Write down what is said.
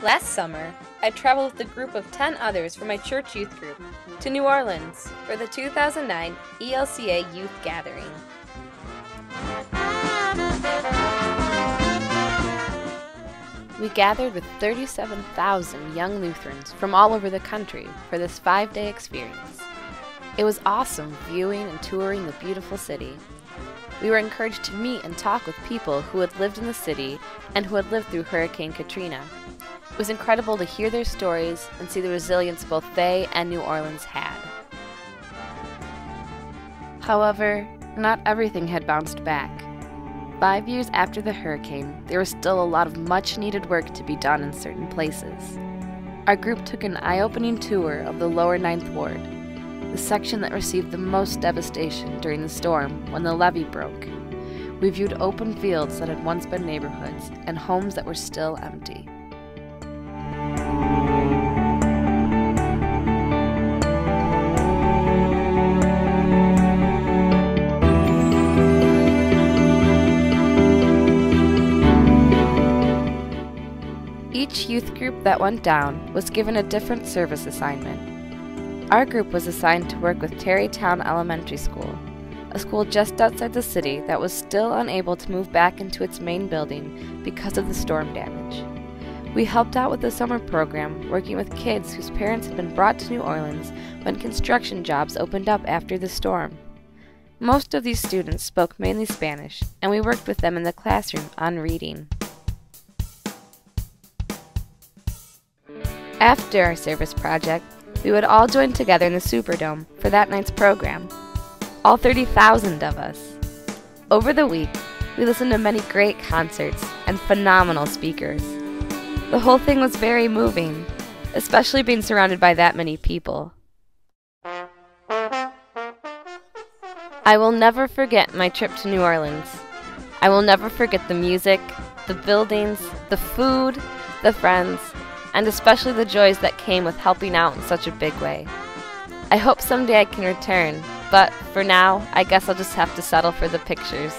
Last summer, I traveled with a group of 10 others from my church youth group to New Orleans for the 2009 ELCA Youth Gathering. We gathered with 37,000 young Lutherans from all over the country for this 5-day experience. It was awesome viewing and touring the beautiful city. We were encouraged to meet and talk with people who had lived in the city and who had lived through Hurricane Katrina. It was incredible to hear their stories and see the resilience both they and New Orleans had. However, not everything had bounced back. 5 years after the hurricane, there was still a lot of much-needed work to be done in certain places. Our group took an eye-opening tour of the lower 9th Ward, the section that received the most devastation during the storm when the levee broke. We viewed open fields that had once been neighborhoods and homes that were still empty. Each youth group that went down was given a different service assignment. Our group was assigned to work with Terrytown Elementary School, a school just outside the city that was still unable to move back into its main building because of the storm damage. We helped out with the summer program, working with kids whose parents had been brought to New Orleans when construction jobs opened up after the storm. Most of these students spoke mainly Spanish, and we worked with them in the classroom on reading. After our service project, we would all join together in the Superdome for that night's program. All 30,000 of us. Over the week, we listened to many great concerts and phenomenal speakers. The whole thing was very moving, especially being surrounded by that many people. I will never forget my trip to New Orleans. I will never forget the music, the buildings, the food, the friends, and especially the joys that came with helping out in such a big way. I hope someday I can return, but for now, I guess I'll just have to settle for the pictures.